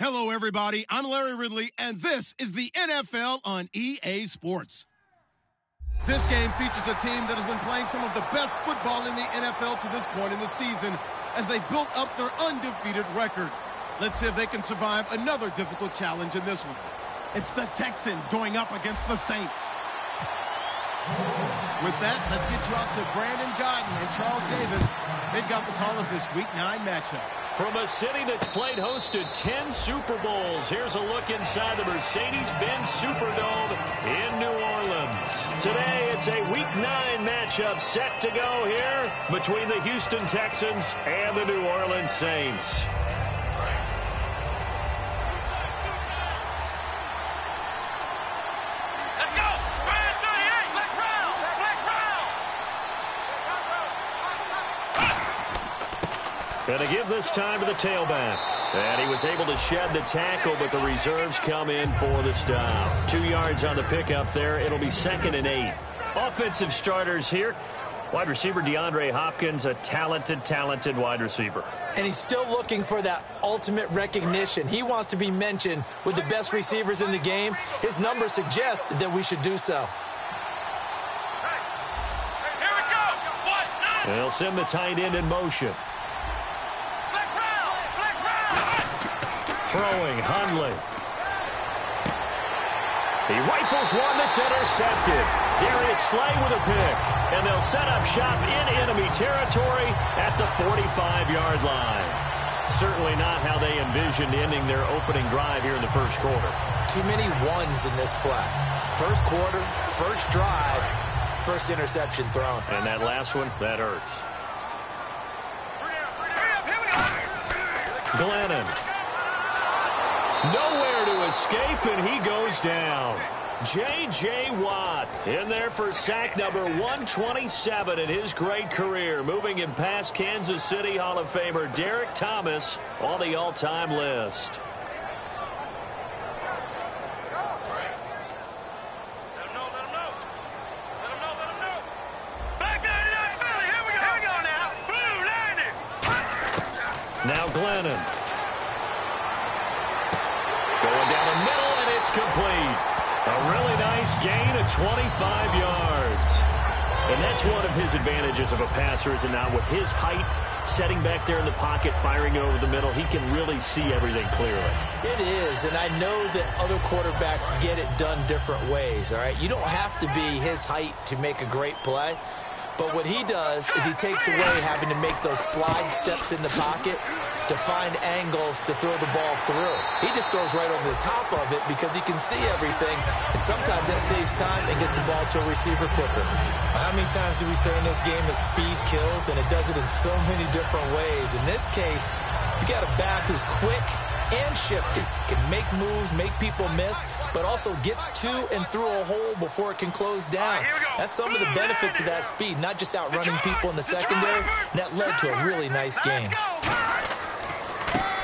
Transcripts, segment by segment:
Hello, everybody. I'm Larry Ridley, and this is the NFL on EA Sports. This game features a team that has been playing some of the best football in the NFL to this point in the season as they built up their undefeated record. Let's see if they can survive another difficult challenge in this one. It's the Texans going up against the Saints. With that, let's get you out to Brandon Guyton and Charles Davis. They've got the call of this Week 9 matchup. From a city that's played host to 10 Super Bowls, here's a look inside the Mercedes-Benz Superdome in New Orleans. Today, it's a Week 9 matchup set to go here between the Houston Texans and the New Orleans Saints. Going to give this time to the tailback. And he was able to shed the tackle, but the reserves come in for the stop. 2 yards on the pickup there. It'll be 2nd and 8. Offensive starters here. Wide receiver DeAndre Hopkins, a talented wide receiver. And he's still looking for that ultimate recognition. He wants to be mentioned with the best receivers in the game. His numbers suggest that we should do so. They'll send the tight end in motion. Throwing, Hundley. He rifles one that's intercepted. Darius Slay with a pick. And they'll set up shop in enemy territory at the 45-yard line. Certainly not how they envisioned ending their opening drive here in the first quarter. Too many ones in this play. First quarter, first drive, first interception thrown. And that last one, that hurts. Glennon. Nowhere to escape, and he goes down. J.J. Watt in there for sack number 127 in his great career. Moving him past Kansas City Hall of Famer Derek Thomas on the all-time list. Now Glennon. Going down the middle, and it's complete. A really nice gain of 25 yards. And that's one of his advantages of a passer, is now with his height, setting back there in the pocket, firing over the middle, he can really see everything clearly. It is, and I know that other quarterbacks get it done different ways, all right? You don't have to be his height to make a great play. But what he does is he takes away having to make those slide steps in the pocket to find angles to throw the ball through. He just throws right over the top of it because he can see everything, and sometimes that saves time and gets the ball to a receiver quicker. How many times do we say in this game that speed kills, and it does it in so many different ways? In this case, you got a back who's quick and shifty, can make moves, make people miss, but also gets to and through a hole before it can close down. That's some of the benefits of that speed, not just outrunning people in the secondary, and that led to a really nice game.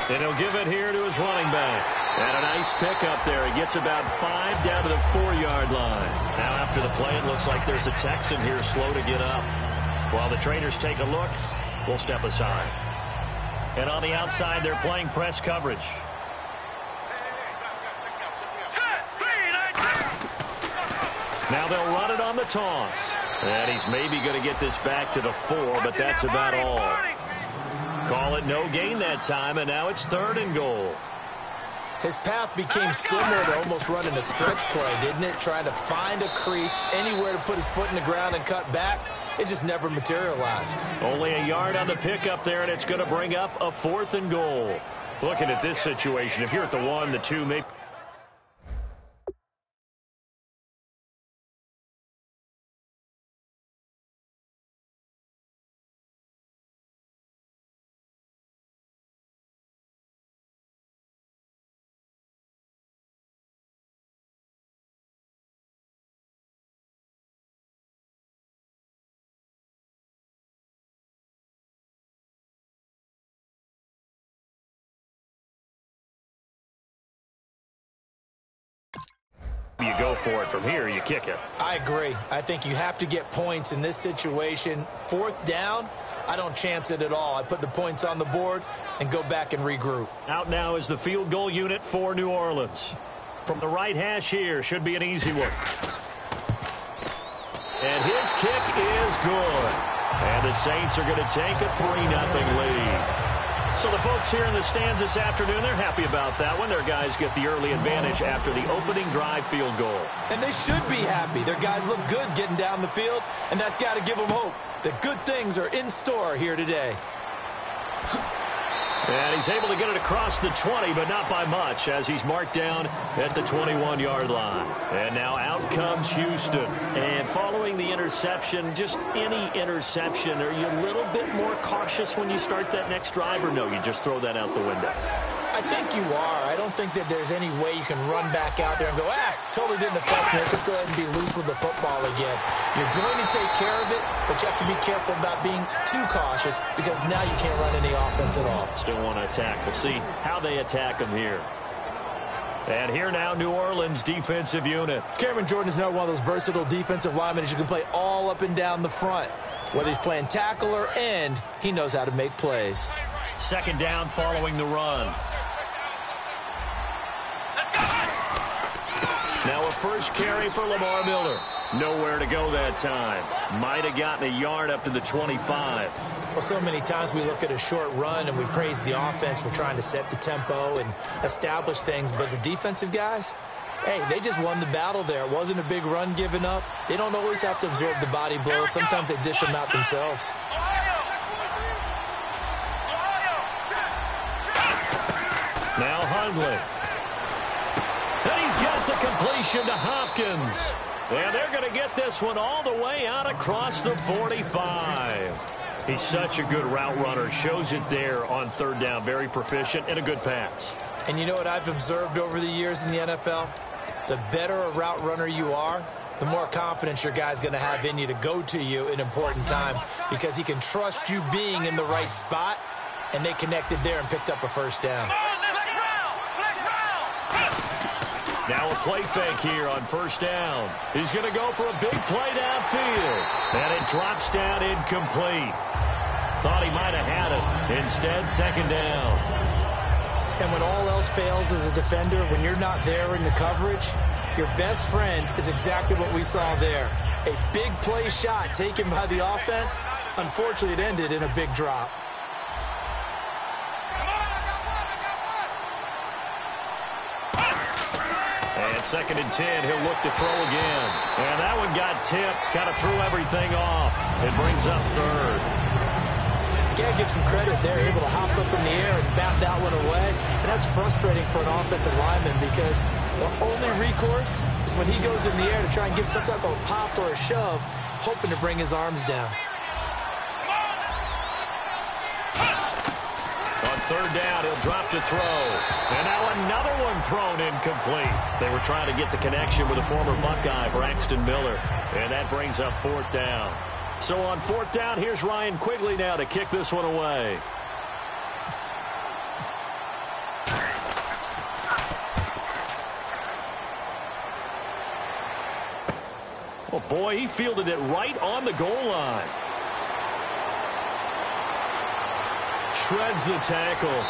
And he'll give it here to his running back. And a nice pickup there. He gets about 5 down to the 4-yard line. Now after the play, it looks like there's a Texan here slow to get up. While the trainers take a look, we'll step aside. And on the outside, they're playing press coverage. Now they'll run it on the toss. And he's maybe going to get this back to the 4, but that's about all. Call it no gain that time, and now it's 3rd and goal. His path became similar to almost running a stretch play, didn't it? Trying to find a crease, anywhere to put his foot in the ground and cut back. It just never materialized. Only a yard on the pickup there, and it's going to bring up a 4th and goal. Looking at this situation, if you're at the 1, the 2, maybe. You go for it from here, you kick it. I agree. I think you have to get points in this situation. 4th down, I don't chance it at all. I put the points on the board and go back and regroup. Out now is the field goal unit for New Orleans. From the right hash here, should be an easy one. And his kick is good. And the Saints are going to take a 3-0 lead. So the folks here in the stands this afternoon, they're happy about that one. Their guys get the early advantage after the opening drive field goal. And they should be happy. Their guys look good getting down the field, and that's got to give them hope that good things are in store here today. And he's able to get it across the 20, but not by much, as he's marked down at the 21-yard line. And now out comes Houston. And following the interception, just any interception, are you a little bit more cautious when you start that next drive, or no, you just throw that out the window? I think you are. I don't think that there's any way you can run back out there and go, totally didn't affect me. Let's just go ahead and be loose with the football again. You're going to take care of it, but you have to be careful about being too cautious because now you can't run any offense at all. Still want to attack. We'll see how they attack them here. And here now, New Orleans defensive unit. Cameron Jordan is now one of those versatile defensive linemen that you can play all up and down the front. Whether he's playing tackle or end, he knows how to make plays. 2nd down following the run. Now a first carry for Lamar Miller. Nowhere to go that time. Might have gotten a yard up to the 25. Well, so many times we look at a short run and we praise the offense for trying to set the tempo and establish things. But the defensive guys, hey, they just won the battle there. It wasn't a big run given up. They don't always have to absorb the body blows. Sometimes they dish them out themselves. Now Hundley. And he's got the completion to Hopkins. And they're going to get this one all the way out across the 45. He's such a good route runner. Shows it there on 3rd down. Very proficient and a good pass. And you know what I've observed over the years in the NFL? The better a route runner you are, the more confidence your guy's going to have in you to go to you in important times because he can trust you being in the right spot, and they connected there and picked up a 1st down. Now a play fake here on 1st down. He's going to go for a big play downfield. And it drops down incomplete. Thought he might have had it. Instead, 2nd down. And when all else fails as a defender, when you're not there in the coverage, your best friend is exactly what we saw there. A big play shot taken by the offense. Unfortunately, it ended in a big drop. And 2nd and 10, he'll look to throw again. And that one got tipped, kind of threw everything off. It brings up 3rd. You got to give some credit there, able to hop up in the air and bat that one away. And that's frustrating for an offensive lineman because the only recourse is when he goes in the air to try and give some type of a pop or a shove, hoping to bring his arms down. On 3rd down, he'll drop to throw. And now another one thrown incomplete. They were trying to get the connection with a former Buckeye, Braxton Miller. And that brings up 4th down. So on 4th down, here's Ryan Quigley now to kick this one away. Oh, boy, he fielded it right on the goal line. Shreds the tackle.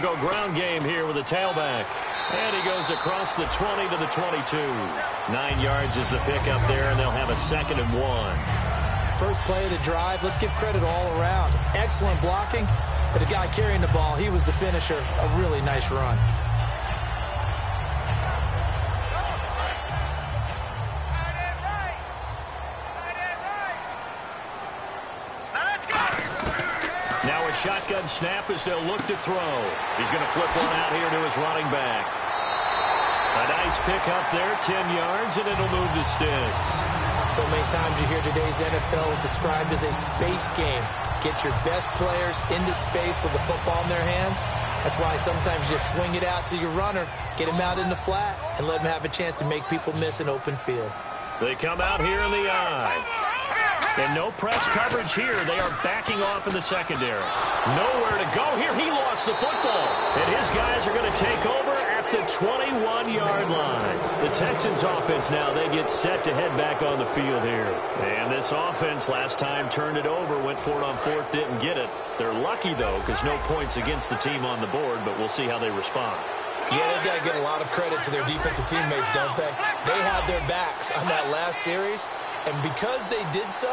They'll go ground game here with a tailback. And he goes across the 20 to the 22. 9 yards is the pickup there, and they'll have a 2nd and 1. First play of the drive, let's give credit all around. Excellent blocking, but the guy carrying the ball, he was the finisher. A really nice run. Now a shotgun snap as they'll look to throw. He's going to flip one out here to his running back. A nice pickup there, 10 yards, and it'll move the sticks. So many times you hear today's NFL described as a space game. Get your best players into space with the football in their hands. That's why sometimes you just swing it out to your runner, get him out in the flat, and let him have a chance to make people miss an open field. They come out here in the eye. And no press coverage here. They are backing off in the secondary. Nowhere to go here. He lost the football. And his guys are going to take over at the 21-yard line. The Texans offense now, they get set to head back on the field here. And this offense last time turned it over, went for it on 4th, didn't get it. They're lucky, though, because no points against the team on the board, but we'll see how they respond. Yeah, they've got to give a lot of credit to their defensive teammates, don't they? They had their backs on that last series. And because they did so,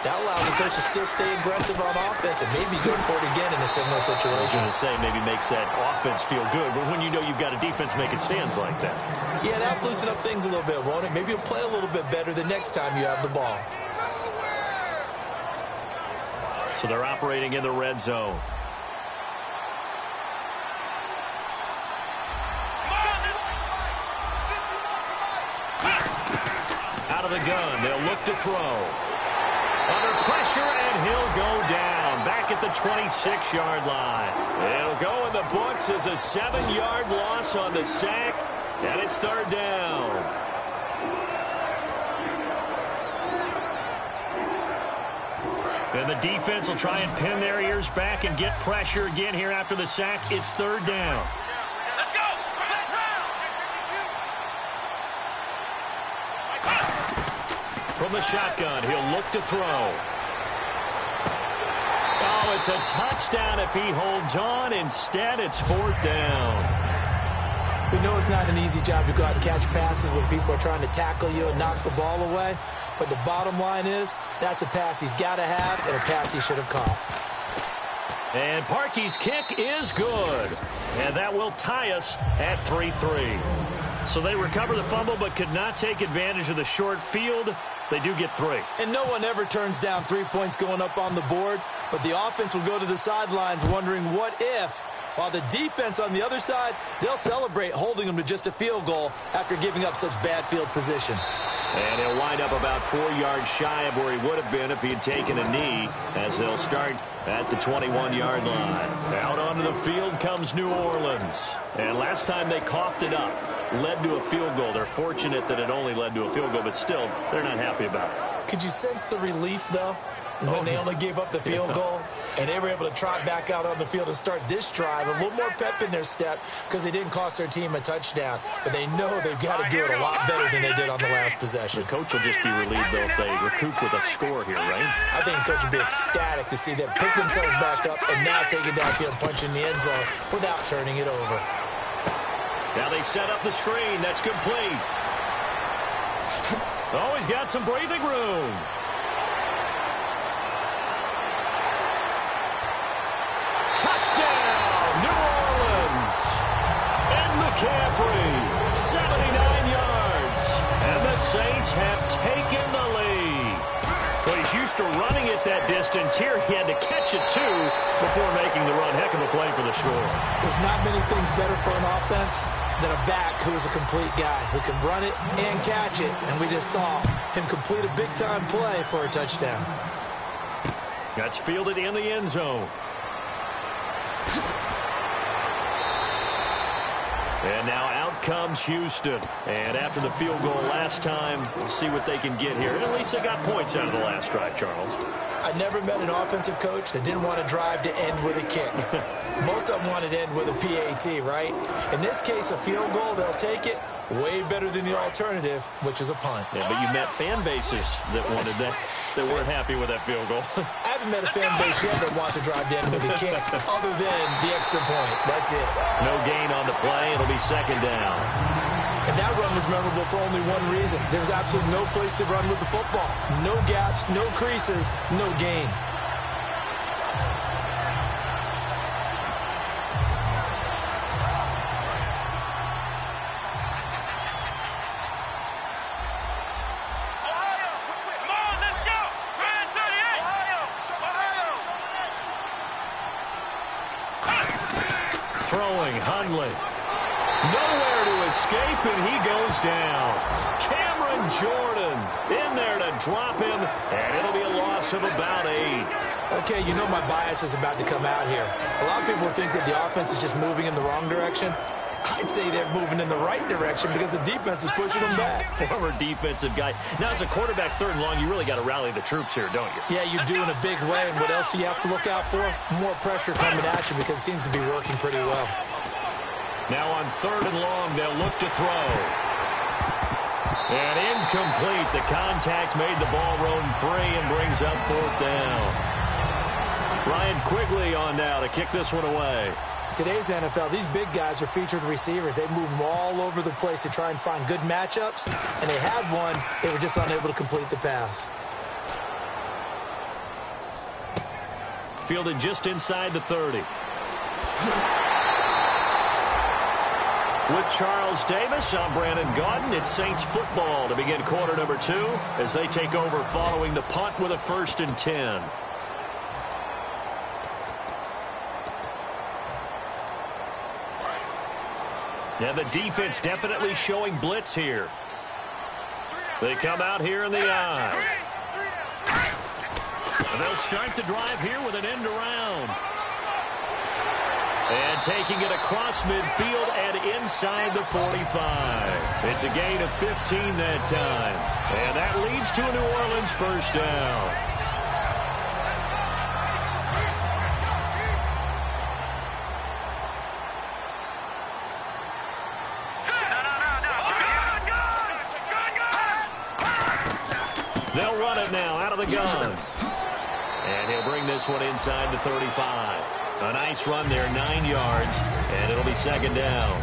that allows the coach to still stay aggressive on offense and maybe go for it again in a similar situation. I was going to say maybe makes that offense feel good, but when you know you've got a defense making stands like that. Yeah, that'll loosen up things a little bit, won't it? Maybe you'll play a little bit better the next time you have the ball. So they're operating in the red zone. Out of the gun, they'll look to throw. Under pressure, and he'll go down. Back at the 26-yard line. It'll go in the books as a 7-yard loss on the sack, and it's 3rd down. And the defense will try and pin their ears back and get pressure again here after the sack. It's 3rd down. From the shotgun, he'll look to throw. Oh, it's a touchdown if he holds on. Instead, it's 4th down. We know it's not an easy job to go out and catch passes when people are trying to tackle you and knock the ball away. But the bottom line is, that's a pass he's got to have and a pass he should have caught. And Parkey's kick is good. And that will tie us at 3-3. So they recover the fumble but could not take advantage of the short field. They do get 3. And no one ever turns down 3 points going up on the board, but the offense will go to the sidelines wondering what if, while the defense on the other side, they'll celebrate holding them to just a field goal after giving up such bad field position. And he'll wind up about 4 yards shy of where he would have been if he had taken a knee, as they'll start at the 21-yard line. Out onto the field comes New Orleans. And last time they coughed it up, led to a field goal. They're fortunate that it only led to a field goal, but still, they're not happy about it. Could you sense the relief, though, when they only gave up the field goal and they were able to trot back out on the field and start this drive? A little more pep in their step because they didn't cost their team a touchdown, but they know they've got to do it a lot better than they did on the last possession. The coach will just be relieved, though, if they recoup with a score here, right? I think the coach will be ecstatic to see them pick themselves back up and now take it downfield and punch in the end zone without turning it over. Now they set up the screen. That's complete. Oh, he's got some breathing room. Touchdown, New Orleans. And McCaffrey, 79 yards. And the Saints have taken the lead. Well, he's used to running it that distance. Here he had to catch it, too, before making the run. Heck of a play for the score. There's not many things better for an offense than a back who is a complete guy who can run it and catch it. And we just saw him complete a big-time play for a touchdown. That's fielded in the end zone. And now out comes Houston. And after the field goal last time, we'll see what they can get here. And at least they got points out of the last drive, Charles. I never met an offensive coach that didn't want to drive to end with a kick. Most of them wanted to end with a PAT, right? In this case, a field goal, they'll take it. Way better than the alternative, which is a punt. Yeah, but you met fan bases that wanted that weren't happy with that field goal. I haven't met a fan base yet that wants to drive down to the kick other than the extra point. That's it. No gain on the play. It'll be second down. And that run was memorable for only one reason. There was absolutely no place to run with the football. No gaps, no creases, no gain. Throwing, Hundley. Nowhere to escape, and he goes down. Cameron Jordan in there to drop him, and it'll be a loss of about 8. Okay, you know my bias is about to come out here. A lot of people think that the offense is just moving in the wrong direction. I'd say they're moving in the right direction because the defense is pushing them back. Former defensive guy. Now, as a quarterback, third and long, you really got to rally the troops here, don't you? Yeah, you do in a big way. And what else do you have to look out for? More pressure coming at you because it seems to be working pretty well. Now on third and long, they'll look to throw. And incomplete. The contact made the ball roam free and brings up fourth down. Ryan Quigley on now to kick this one away. Today's NFL, these big guys are featured receivers. They move them all over the place to try and find good matchups, and they had one. They were just unable to complete the pass. Fielded just inside the 30. With Charles Davis, I'm Brandon Gaudin. It's Saints football to begin quarter number 2 as they take over following the punt with a 1st and 10. Yeah, the defense definitely showing blitz here. They come out here in the eye. And they'll start the drive here with an end around. And taking it across midfield and inside the 45. It's a gain of 15 that time. And that leads to a New Orleans first down. They'll run it now out of the gun. And he'll bring this one inside the 35. A nice run there, 9 yards, and it'll be second down.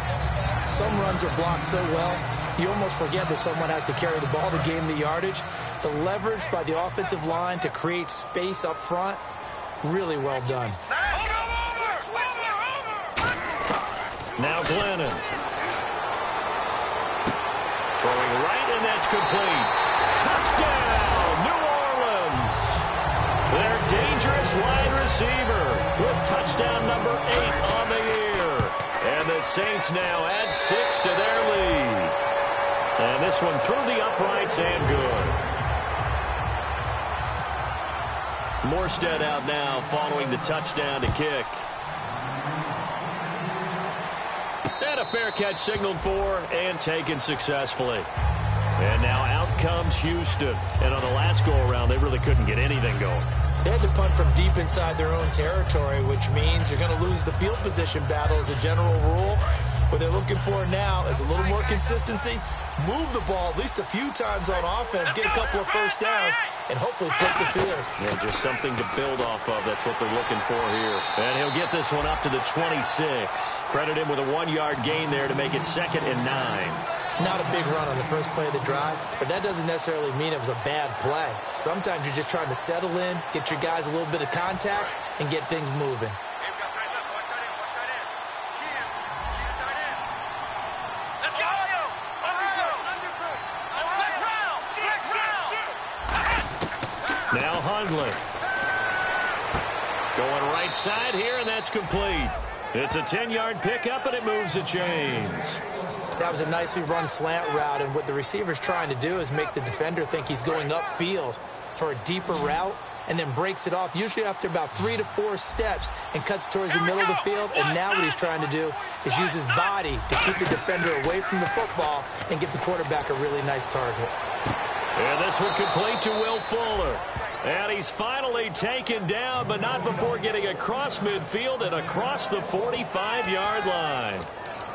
Some runs are blocked so well, you almost forget that someone has to carry the ball to gain the yardage. The leverage by the offensive line to create space up front, really well done. Now Glennon. Throwing right, and that's complete. Touchdown, New Orleans. Their dangerous wide receiver with touchdown number 8 on the year. And the Saints now add 6 to their lead. And this one through the uprights and good. Morstead out now following the touchdown to kick. And a fair catch signaled for and taken successfully. And now out comes Houston. And on the last go-around, they really couldn't get anything going. They had to punt from deep inside their own territory, which means you're going to lose the field position battle as a general rule. What they're looking for now is a little more consistency, move the ball at least a few times on offense, get a couple of first downs, and hopefully flip the field. Yeah, just something to build off of. That's what they're looking for here. And he'll get this one up to the 26. Credit him with a 1-yard gain there to make it 2nd and 9. Not a big run on the first play of the drive, but that doesn't necessarily mean it was a bad play. Sometimes you're just trying to settle in, get your guys a little bit of contact, and get things moving. Now Hundley. Going right side here, and that's complete. It's a 10-yard pickup, and it moves the chains. That was a nicely run slant route, and what the receiver's trying to do is make the defender think he's going upfield for a deeper route, and then breaks it off, usually after about 3 to 4 steps, and cuts towards the middle of the field. And now what he's trying to do is use his body to keep the defender away from the football and give the quarterback a really nice target. And this one complete to Will Fuller. And he's finally taken down, but not before getting across midfield and across the 45-yard line.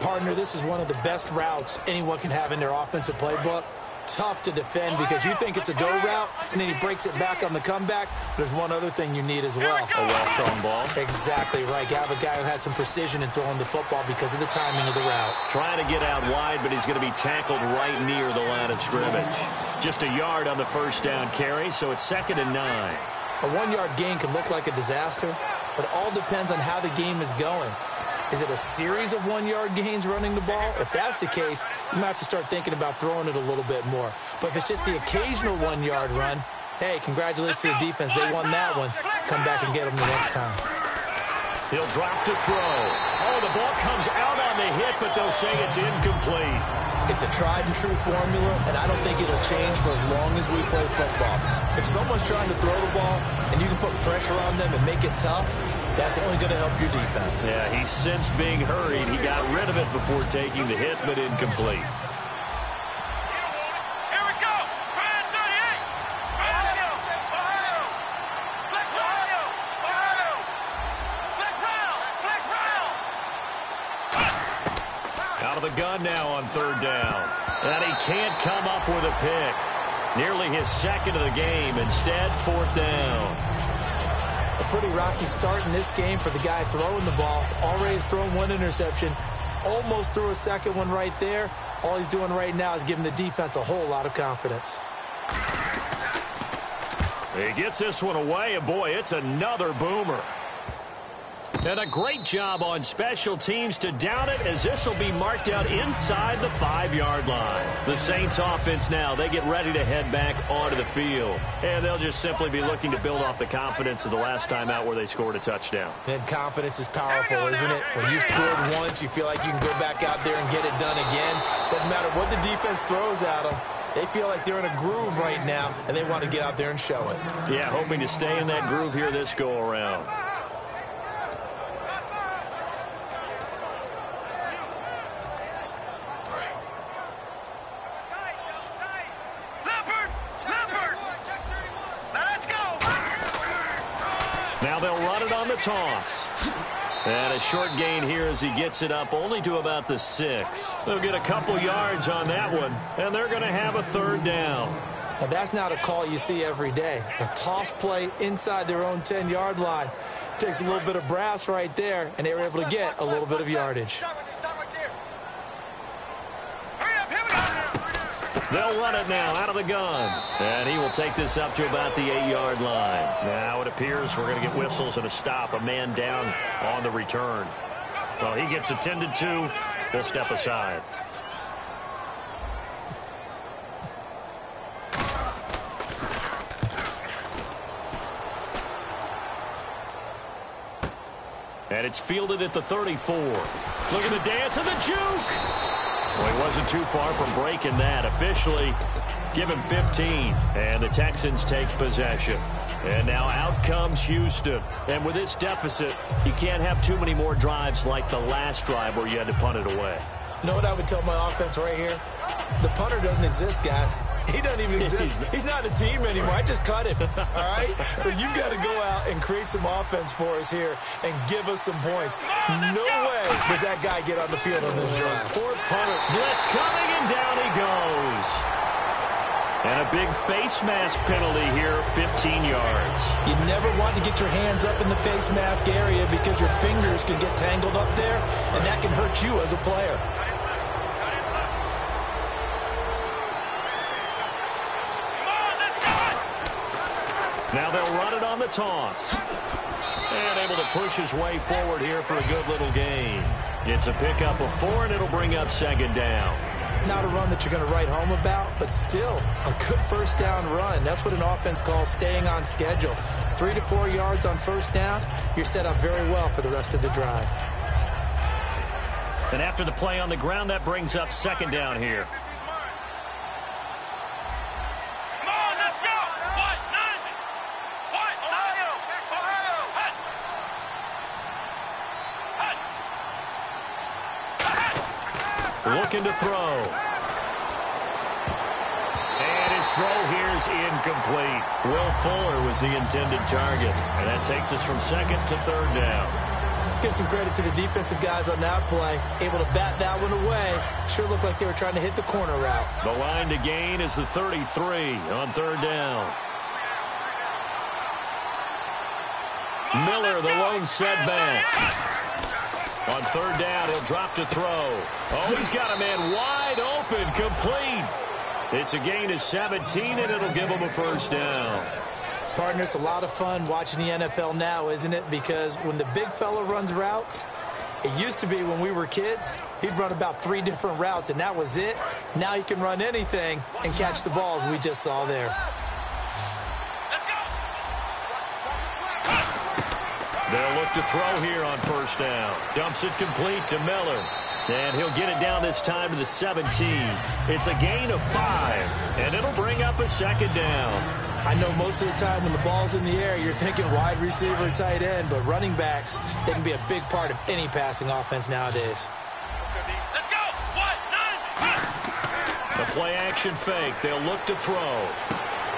Partner, this is one of the best routes anyone can have in their offensive playbook. Tough to defend because you think it's a go route, and then he breaks it back on the comeback. There's one other thing you need as well. A well-thrown ball. Exactly right. You have a guy who has some precision in throwing the football because of the timing of the route. Trying to get out wide, but he's going to be tackled right near the line of scrimmage. Just a yard on the first down carry, so it's 2nd and 9. A 1-yard gain can look like a disaster, but it all depends on how the game is going. Is it a series of 1-yard gains running the ball? If that's the case, you might have to start thinking about throwing it a little bit more. But if it's just the occasional 1-yard run, hey, congratulations to the defense. They won that one. Come back and get them the next time. He'll drop to throw. Oh, the ball comes out on the hit, but they'll say it's incomplete. It's a tried-and-true formula, and I don't think it'll change for as long as we play football. If someone's trying to throw the ball and you can put pressure on them and make it tough, that's only going to help your defense. Yeah, he's since being hurried. He got rid of it before taking the hit, but incomplete. Here we go. Brand 38. Out of the gun now on 3rd down. And he can't come up with a pick. Nearly his 2nd of the game. Instead, 4th down. A pretty rocky start in this game for the guy throwing the ball. Already has thrown 1 interception. Almost threw a 2nd one right there. All he's doing right now is giving the defense a whole lot of confidence. He gets this one away, and boy, it's another boomer. And a great job on special teams to down it, as this will be marked out inside the 5-yard line. The Saints offense now, they get ready to head back onto the field. And they'll just simply be looking to build off the confidence of the last time out where they scored a touchdown. And confidence is powerful, isn't it? When you've scored once, you feel like you can go back out there and get it done again. Doesn't matter what the defense throws at them. They feel like they're in a groove right now, and they want to get out there and show it. Yeah, hoping to stay in that groove here this go-around. Now they'll run it on the toss. And a short gain here as he gets it up only to about the 6. They'll get a couple yards on that one, and they're going to have a 3rd down. Now, that's not a call you see every day. A toss play inside their own 10-yard line. Takes a little bit of brass right there, and they were able to get a little bit of yardage. They'll run it now out of the gun. And he will take this up to about the 8-yard line. Now it appears we're going to get whistles and a stop. A man down on the return. Well, he gets attended to. We'll step aside. And it's fielded at the 34. Look at the dance and the juke. Well, he wasn't too far from breaking that. Officially, give him 15. And the Texans take possession. And now out comes Houston. And with this deficit, you can't have too many more drives like the last drive where you had to punt it away. You know what I would tell my offense right here? The punter doesn't exist, guys. He doesn't even exist. He's not a team anymore. I just cut him, all right? So you've got to go out and create some offense for us here and give us some points. No way does that guy get on the field on this drive. Poor punter. Blitz coming, and down he goes. And a big face mask penalty here, 15 yards. You never want to get your hands up in the face mask area because your fingers can get tangled up there, and that can hurt you as a player. Now they'll run it on the toss. And able to push his way forward here for a good little gain. It's a pickup of 4, and it'll bring up 2nd down. Not a run that you're going to write home about, but still a good 1st down run. That's what an offense calls staying on schedule. 3 to 4 yards on 1st down, you're set up very well for the rest of the drive. And after the play on the ground, that brings up 2nd down here. Looking to throw. And his throw here is incomplete. Will Fuller was the intended target. And that takes us from 2nd to 3rd down. Let's give some credit to the defensive guys on that play. Able to bat that one away. Sure looked like they were trying to hit the corner route. The line to gain is the 33 on third down. Miller, the lone setback. On third down, he'll drop to throw. Oh, he's got a man wide open, complete. It's a gain of 17, and it'll give him a first down. Partner, it's a lot of fun watching the NFL now, isn't it? Because when the big fella runs routes, it used to be when we were kids, he'd run about 3 different routes, and that was it. Now he can run anything and catch the balls we just saw there. They'll look to throw here on first down. Dumps it complete to Miller. And he'll get it down this time to the 17. It's a gain of 5, and it'll bring up a second down. I know most of the time when the ball's in the air, you're thinking wide receiver, tight end, but running backs, they can be a big part of any passing offense nowadays. Let's go. 1, 9, 1. The play action fake. They'll look to throw.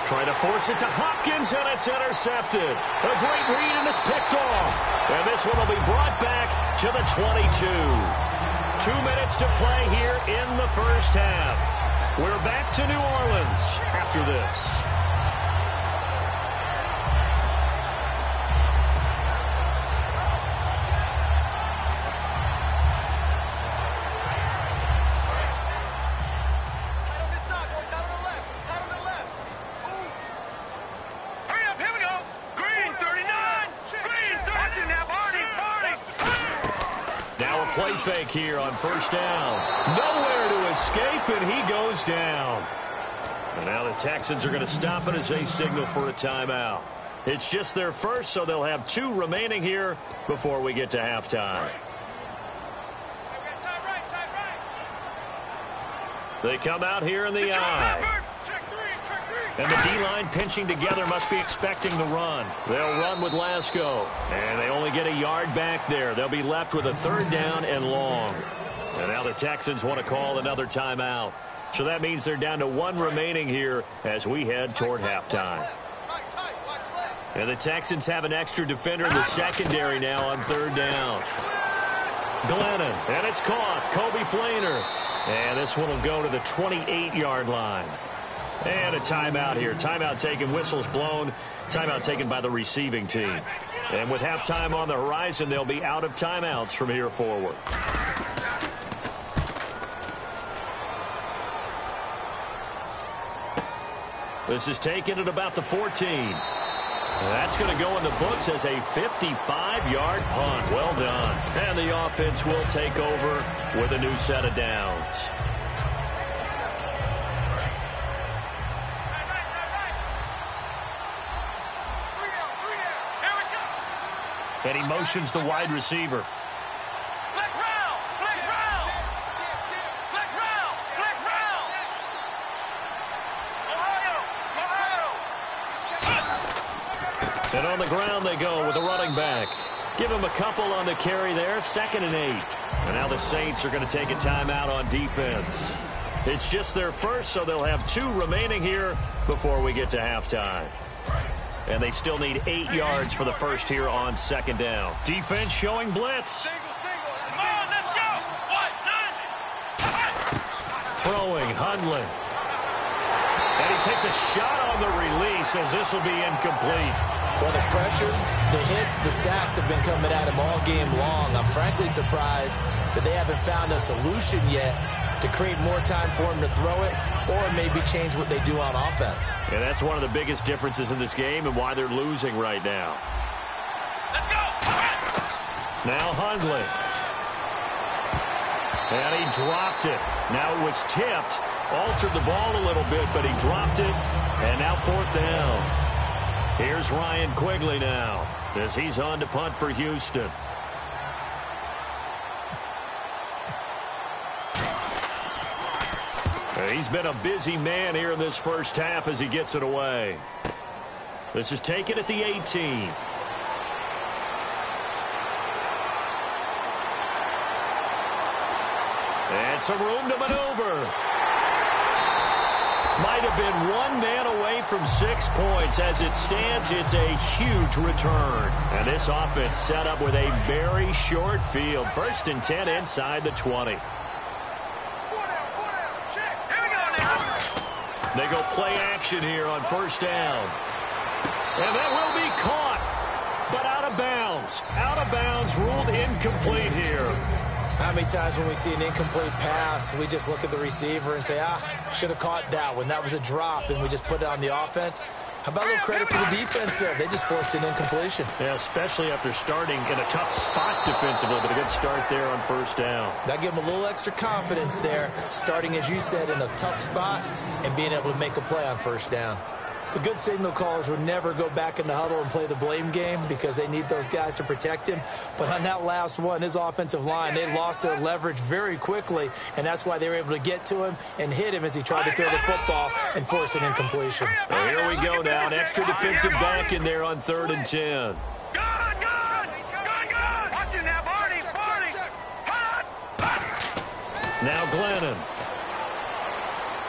Trying to force it to Hopkins, and it's intercepted. A great read, and it's picked off. And this one will be brought back to the 22. 2 minutes to play here in the first half. We're back to New Orleans after this. Play fake here on first down. Nowhere to escape, and he goes down. And now the Texans are going to stop it as they signal for a timeout. It's just their first, so they'll have 2 remaining here before we get to halftime. They come out here in the eye. And the D-line pinching together must be expecting the run. They'll run with Lasco. And they only get a yard back there. They'll be left with a third down and long. And now the Texans want to call another timeout. So that means they're down to 1 remaining here as we head toward halftime. And the Texans have an extra defender in the secondary now on third down. Glennon, and it's caught. Kobe Flainer. And this one will go to the 28-yard line. And a timeout here. Timeout taken, whistles blown. Timeout taken by the receiving team. And with halftime on the horizon, they'll be out of timeouts from here forward. This is taken at about the 14. That's going to go in the books as a 55-yard punt. Well done. And the offense will take over with a new set of downs. And he motions the wide receiver. Flex round, flex round. Flex round, flex round. Ohio. And on the ground they go with a running back. Give him a couple on the carry there. 2nd and 8. And now the Saints are going to take a timeout on defense. It's just their first, so they'll have 2 remaining here before we get to halftime. And they still need 8 yards for the first here on 2nd down. Defense showing blitz. Come on, let's go. 1, 9. Throwing, Hundley. And he takes a shot on the release as this will be incomplete. Well, the pressure, the hits, the sacks have been coming at him all game long. I'm frankly surprised that they haven't found a solution yet to create more time for him to throw it or maybe change what they do on offense. And that's one of the biggest differences in this game and why they're losing right now. Let's go. Now Hundley. And he dropped it. Now it was tipped. Altered the ball a little bit, but he dropped it. And now 4th down. Here's Ryan Quigley now as he's on to punt for Houston. He's been a busy man here in this first half as he gets it away. This is taken at the 18. And some room to maneuver. Might have been one man away from 6 points. As it stands, it's a huge return. And this offense set up with a very short field. 1st and 10 inside the 20. They go play action here on 1st down. And that will be caught, but out of bounds. Out of bounds, ruled incomplete here. How many times when we see an incomplete pass, we just look at the receiver and say, should have caught that one. That was a drop, and we just put it on the offense. How about a little credit for the defense there? They just forced an incompletion. Yeah, especially after starting in a tough spot defensively, but a good start there on 1st down. That gave them a little extra confidence there, starting, as you said, in a tough spot and being able to make a play on 1st down. The good signal callers would never go back in the huddle and play the blame game because they need those guys to protect him. But on that last one, his offensive line, they lost their leverage very quickly, and that's why they were able to get to him and hit him as he tried to throw the football and force an incompletion. Well, here we go now. An extra defensive back in there on 3rd and 10. Watch it now, Barney. Now Glennon.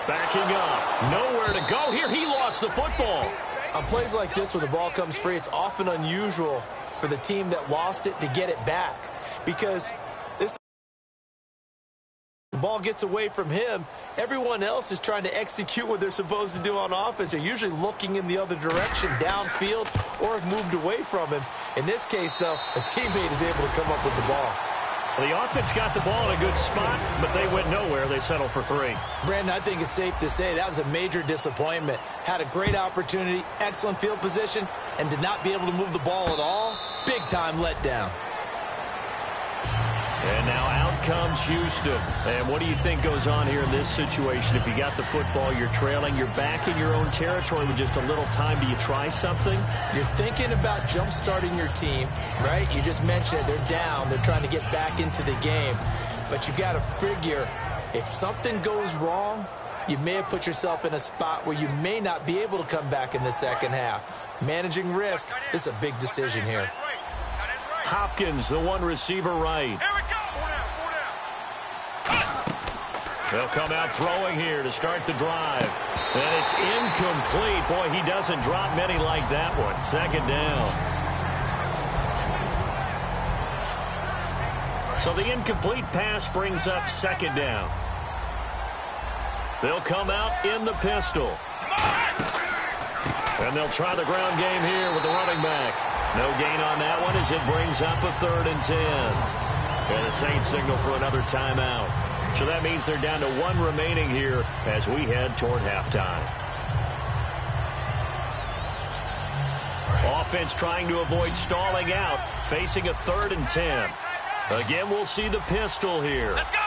Backing up. Nowhere to go here. He lost the football. On plays like this, when the ball comes free, it's often unusual for the team that lost it to get it back. Because the ball gets away from him, everyone else is trying to execute what they're supposed to do on offense. They're usually looking in the other direction, downfield, or have moved away from him. In this case, though, a teammate is able to come up with the ball. Well, the offense got the ball in a good spot, but they went nowhere. They settled for 3. Brandon, I think it's safe to say that was a major disappointment. Had a great opportunity, excellent field position, and did not be able to move the ball at all. Big-time letdown. And now out comes Houston. And what do you think goes on here in this situation? If you got the football, you're trailing, you're back in your own territory with just a little time. Do you try something? You're thinking about jump-starting your team, right? You just mentioned it. They're down. They're trying to get back into the game. But you got to figure, if something goes wrong, you may have put yourself in a spot where you may not be able to come back in the second half. Managing risk, this is a big decision here. Hopkins, the one receiver right. They'll come out throwing here to start the drive. And it's incomplete. Boy, he doesn't drop many like that one. 2nd down. So the incomplete pass brings up 2nd down. They'll come out in the pistol. And they'll try the ground game here with the running back. No gain on that one as it brings up a 3rd and 10. And the Saints signal for another timeout. So that means they're down to 1 remaining here as we head toward halftime. Offense trying to avoid stalling out, facing a 3rd and 10. Again, we'll see the pistol here. Let's go.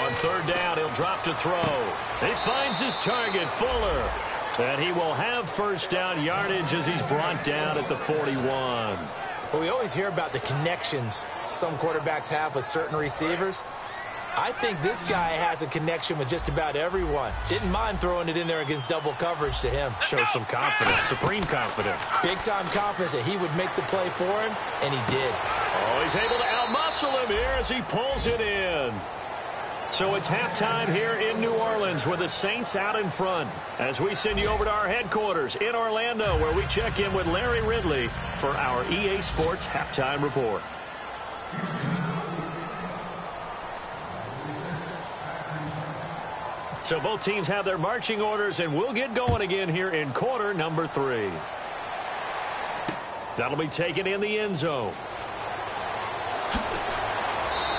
On 3rd down, he'll drop to throw. He finds his target, Fuller. And he will have 1st down yardage as he's brought down at the 41. Well, we always hear about the connections some quarterbacks have with certain receivers. I think this guy has a connection with just about everyone. Didn't mind throwing it in there against double coverage to him. Shows some confidence, supreme confidence. Big-time confidence that he would make the play for him, and he did. Oh, he's able to outmuscle him here as he pulls it in. So it's halftime here in New Orleans with the Saints out in front as we send you over to our headquarters in Orlando where we check in with Larry Ridley for our EA Sports Halftime Report. So both teams have their marching orders, and we'll get going again here in quarter number 3. That'll be taken in the end zone.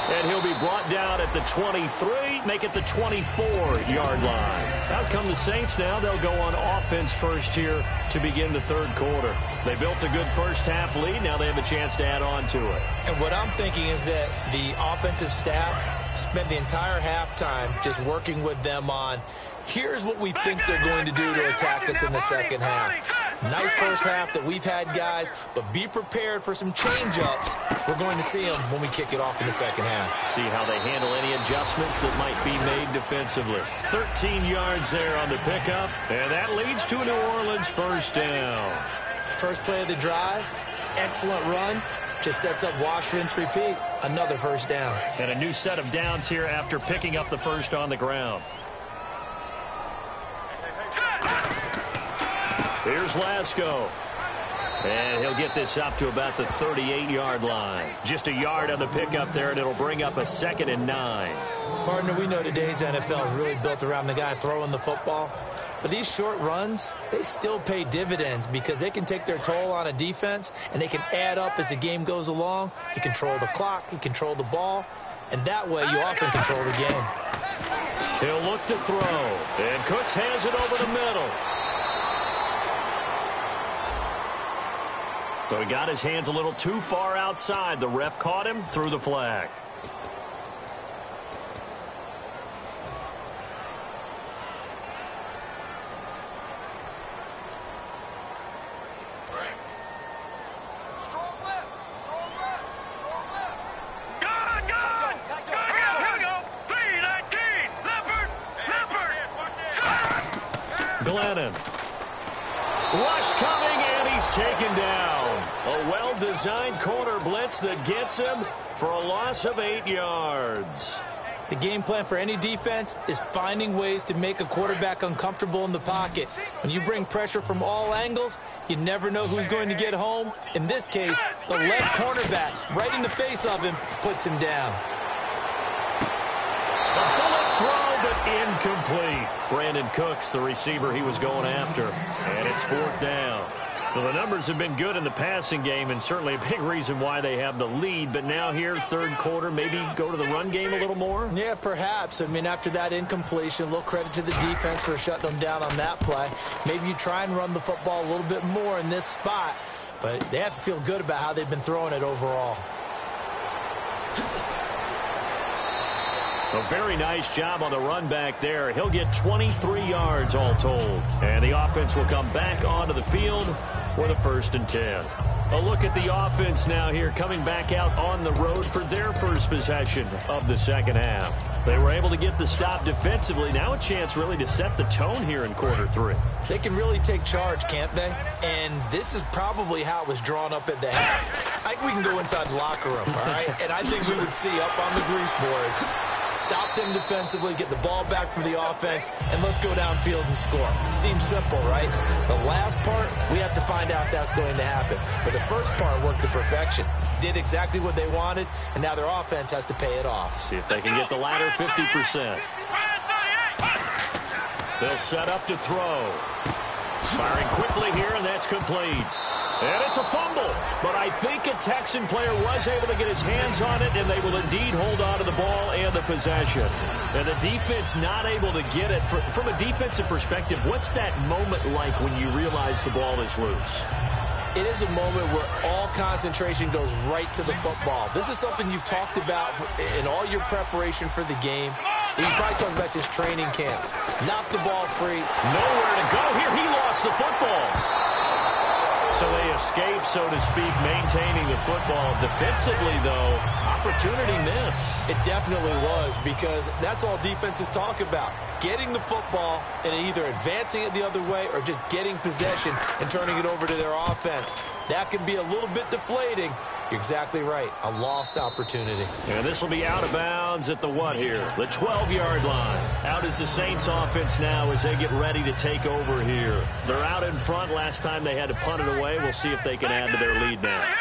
And he'll be brought down at the 23, make it the 24-yard line. Out come the Saints now. They'll go on offense first here to begin the 3rd quarter. They built a good first-half lead. Now they have a chance to add on to it. And what I'm thinking is that the offensive staff spent the entire halftime just working with them on, here's what we think they're going to do to attack us in the second half. Nice first half that we've had, guys, but be prepared for some change-ups. We're going to see them when we kick it off in the second half. See how they handle any adjustments that might be made defensively. 13 yards there on the pickup, and that leads to a New Orleans 1st down. First play of the drive, excellent run. Just sets up wash, rinse, repeat. Another 1st down. And a new set of downs here after picking up the first on the ground. Here's Lasko. And he'll get this up to about the 38-yard line. Just a yard on the pickup there, and it'll bring up a 2nd and 9. Partner, we know today's NFL is really built around the guy throwing the football. But these short runs, they still pay dividends because they can take their toll on a defense, and they can add up as the game goes along. You control the clock, you control the ball, and that way you often control the game. He'll look to throw, and Cooks has it over the middle. So he got his hands a little too far outside. The ref caught him, threw the flag. Glennon. Rush coming, and he's taken down. A well-designed corner blitz that gets him for a loss of 8 yards. The game plan for any defense is finding ways to make a quarterback uncomfortable in the pocket. When you bring pressure from all angles, you never know who's going to get home. In this case, the left cornerback, right in the face of him, puts him down. A bullet throw, but incomplete. Brandon Cooks, the receiver he was going after. And it's 4th down. Well, the numbers have been good in the passing game, and certainly a big reason why they have the lead. But now here, third quarter, maybe go to the run game a little more? Yeah, perhaps. I mean, after that incompletion, a little credit to the defense for shutting them down on that play. Maybe you try and run the football a little bit more in this spot, but they have to feel good about how they've been throwing it overall. A very nice job on the run back there. He'll get 23 yards all told. And the offense will come back onto the field for the 1st and 10. A look at the offense now here, coming back out on the road for their first possession of the second half. They were able to get the stop defensively. Now a chance really to set the tone here in quarter 3. They can really take charge, can't they? And this is probably how it was drawn up at the half. I think we can go inside the locker room, all right? And I think we would see up on the grease boards, stop them defensively, get the ball back from the offense, and let's go downfield and score. Seems simple, right? The last part, we have to find out if that's going to happen. But the first part worked to perfection. Did exactly what they wanted, and now their offense has to pay it off. See if they can get the latter 50%. They'll set up to throw. Firing quickly here, and that's complete. And it's a fumble, but I think a Texan player was able to get his hands on it, and they will indeed hold on to the ball and the possession. And the defense not able to get it. From a defensive perspective, what's that moment like when you realize the ball is loose? It is a moment where all concentration goes right to the football. This is something you've talked about in all your preparation for the game. You probably talked about this training camp. Knock the ball free. Nowhere to go here. He lost the football. So they escape, so to speak, maintaining the football. Defensively, though, opportunity miss. It definitely was, because that's all defenses talk about. Getting the football and either advancing it the other way or just getting possession and turning it over to their offense. That can be a little bit deflating. You're exactly right. A lost opportunity. And this will be out of bounds at the what here? The 12-yard line. Out is the Saints offense now as they get ready to take over here. They're out in front. Last time they had to punt it away. We'll see if they can add to their lead now.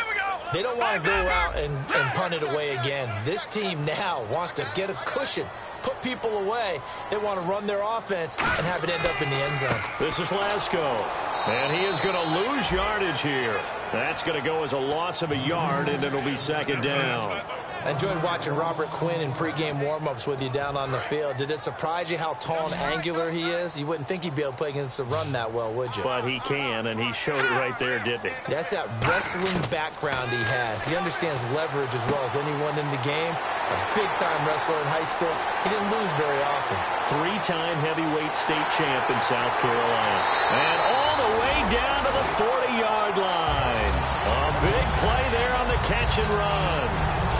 They don't want to go out and punt it away again. This team now wants to get a cushion, put people away. They want to run their offense and have it end up in the end zone. This is Lasko. And he is going to lose yardage here. That's going to go as a loss of a yard, and it'll be 2nd down. I enjoyed watching Robert Quinn in pregame warm-ups with you down on the field. Did it surprise you how tall and angular he is? You wouldn't think he'd be able to play against the run that well, would you? But he can, and he showed it right there, didn't he? That's that wrestling background he has. He understands leverage as well as anyone in the game. A big-time wrestler in high school. He didn't lose very often. 3-time heavyweight state champ in South Carolina. And all the way down to the 40-yard line. A big play there on the catch and run.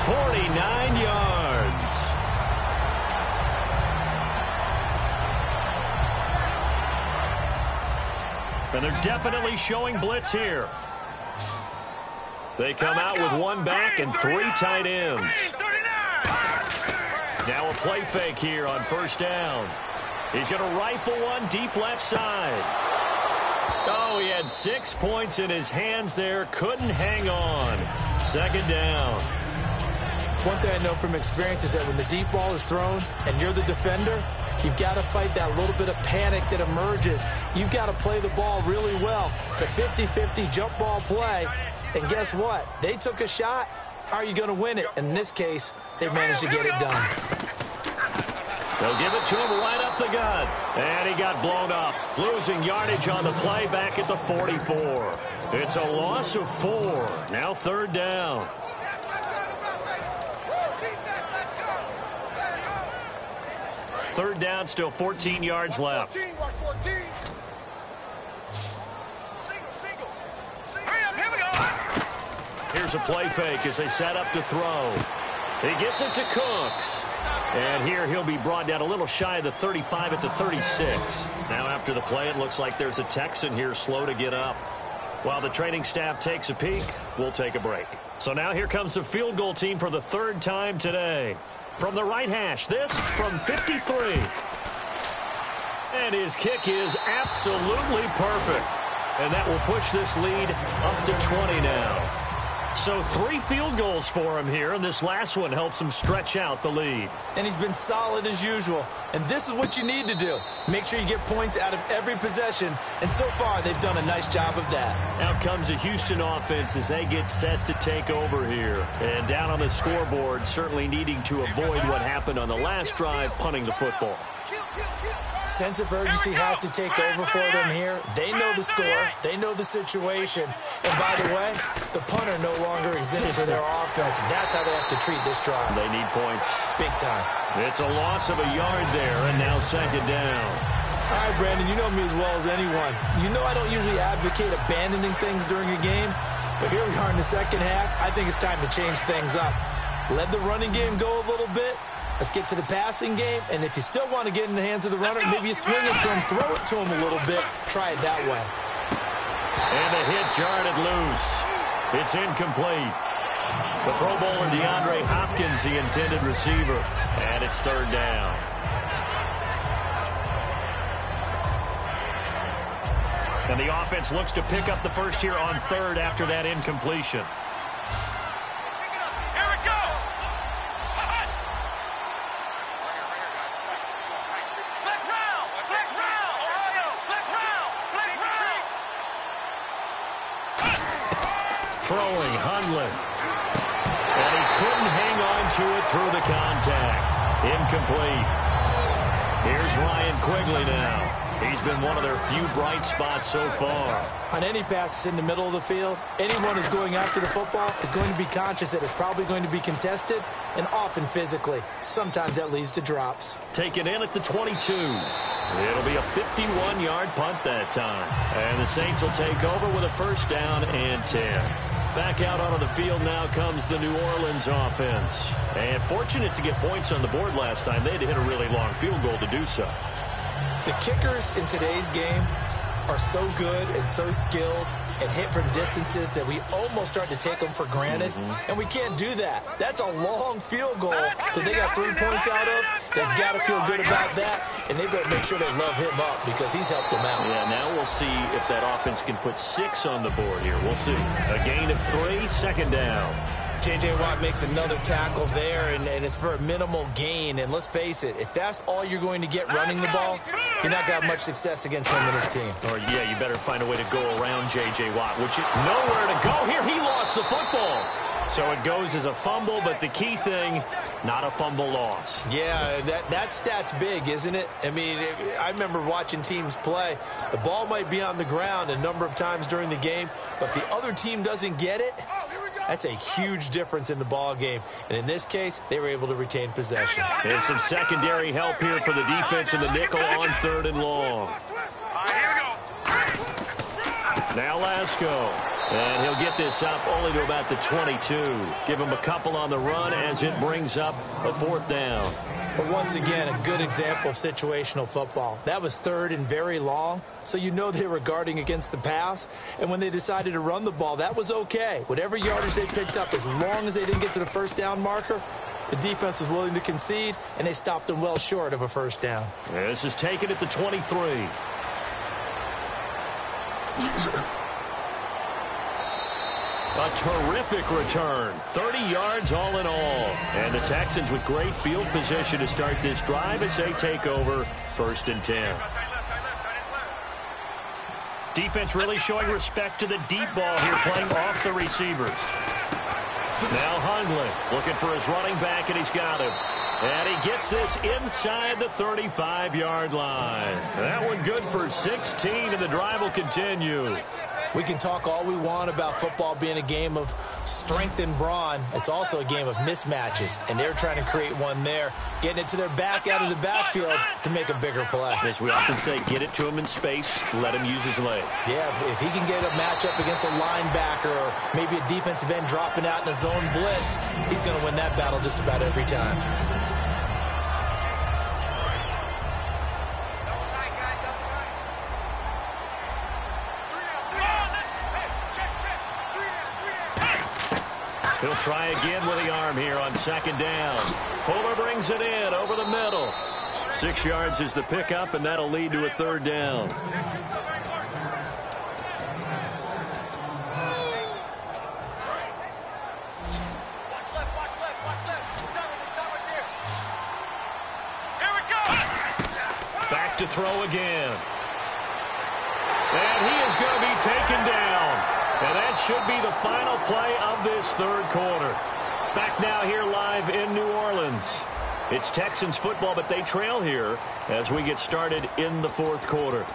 49 yards. And they're definitely showing blitz here. They come out with one back and 3 tight ends. Now a play fake here on 1st down. He's going to rifle one deep left side. Oh, he had 6 points in his hands there. Couldn't hang on. Second down. One thing I know from experience is that when the deep ball is thrown and you're the defender, you've got to fight that little bit of panic that emerges. You've got to play the ball really well. It's a 50-50 jump ball play. And guess what? They took a shot. How are you going to win it? And in this case, they managed to get it done. They'll give it to him right up the gut. And he got blown up. Losing yardage on the play back at the 44. It's a loss of 4. Now third down. Third down, still 14 yards left. Here's a play fake as they set up to throw. He gets it to Cooks. And here he'll be brought down a little shy of the 35 at the 36. Now after the play, it looks like there's a Texan here slow to get up. While the training staff takes a peek, we'll take a break. So now here comes the field goal team for the third time today. From the right hash, this from 53. And his kick is absolutely perfect. And that will push this lead up to 20 now. So 3 field goals for him here, and this last one helps him stretch out the lead. And he's been solid as usual. And this is what you need to do. Make sure you get points out of every possession. And so far, they've done a nice job of that. Out comes the Houston offense as they get set to take over here. And down on the scoreboard, certainly needing to avoid what happened on the last drive, punting the football. Sense of urgency has to take over for them here. They know the score. They know the situation. And by the way, the punter no longer exists for their offense. That's how they have to treat this drive. They need points. Big time. It's a loss of a yard there, and now second down. All right, Brandon, you know me as well as anyone. You know I don't usually advocate abandoning things during a game, but here we are in the second half. I think it's time to change things up. Let the running game go a little bit. Let's get to the passing game, and if you still want to get in the hands of the runner, maybe you swing it to him, throw it to him a little bit, try it that way. And the hit jarred it loose. It's incomplete. The Pro Bowler DeAndre Hopkins, the intended receiver, and it's third down. And the offense looks to pick up the first here on third after that incompletion. Throwing, Hundley. And he couldn't hang on to it through the contact. Incomplete. Here's Ryan Quigley now. He's been one of their few bright spots so far. On any passes in the middle of the field, anyone who's going after the football is going to be conscious that it's probably going to be contested, and often physically. Sometimes that leads to drops. Taken in at the 22. It'll be a 51-yard punt that time. And the Saints will take over with a first down and 10. Back out onto the field now comes the New Orleans offense. And fortunate to get points on the board last time. They had to hit a really long field goal to do so. The kickers in today's game are so good and so skilled and hit from distances that we almost start to take them for granted. And we can't do that. That's a long field goal that they got 3 points out of. They've got to feel good about that. And they better make sure they love him up because he's helped them out. Yeah, now we'll see if that offense can put 6 on the board here. We'll see. A gain of 3, second down. J.J. Watt makes another tackle there, and it's for a minimal gain. And let's face it, if that's all you're going to get running the ball, you're not going to have much success against him and his team. Or, yeah, you better find a way to go around J.J. Watt, which nowhere to go here. He lost the football. So it goes as a fumble, but the key thing, not a fumble loss. Yeah, that stat's big, isn't it? I mean, I remember watching teams play. The ball might be on the ground a number of times during the game, but if the other team doesn't get it, that's a huge difference in the ball game. And in this case, they were able to retain possession. There's some secondary help here for the defense in the nickel on third and long. Now Lasco. And he'll get this up only to about the 22. Give him a couple on the run as it brings up a fourth down. But once again, a good example of situational football. That was third and very long, so you know they were guarding against the pass. And when they decided to run the ball, that was okay. Whatever yardage they picked up, as long as they didn't get to the first down marker, the defense was willing to concede, and they stopped them well short of a first down. This is taken at the 23. A terrific return. 30 yards all in all. And the Texans with great field position to start this drive as they take over 1st and 10. Defense really showing respect to the deep ball here, playing off the receivers. Now Hundley looking for his running back, and he's got him. And he gets this inside the 35-yard line. That one good for 16, and the drive will continue. We can talk all we want about football being a game of strength and brawn. It's also a game of mismatches, and they're trying to create one there, getting it to their back out of the backfield to make a bigger play. As we often say, get it to him in space, let him use his leg. Yeah, if he can get a matchup against a linebacker or maybe a defensive end dropping out in a zone blitz, he's going to win that battle just about every time. He'll try again with the arm here on 2nd down. Fuller brings it in over the middle. 6 yards is the pickup, and that'll lead to a 3rd down. Back to throw again. And he is going to be taken down. And that should be the final play of this 3rd quarter. Back now here live in New Orleans. It's Texans football, but they trail here as we get started in the 4th quarter.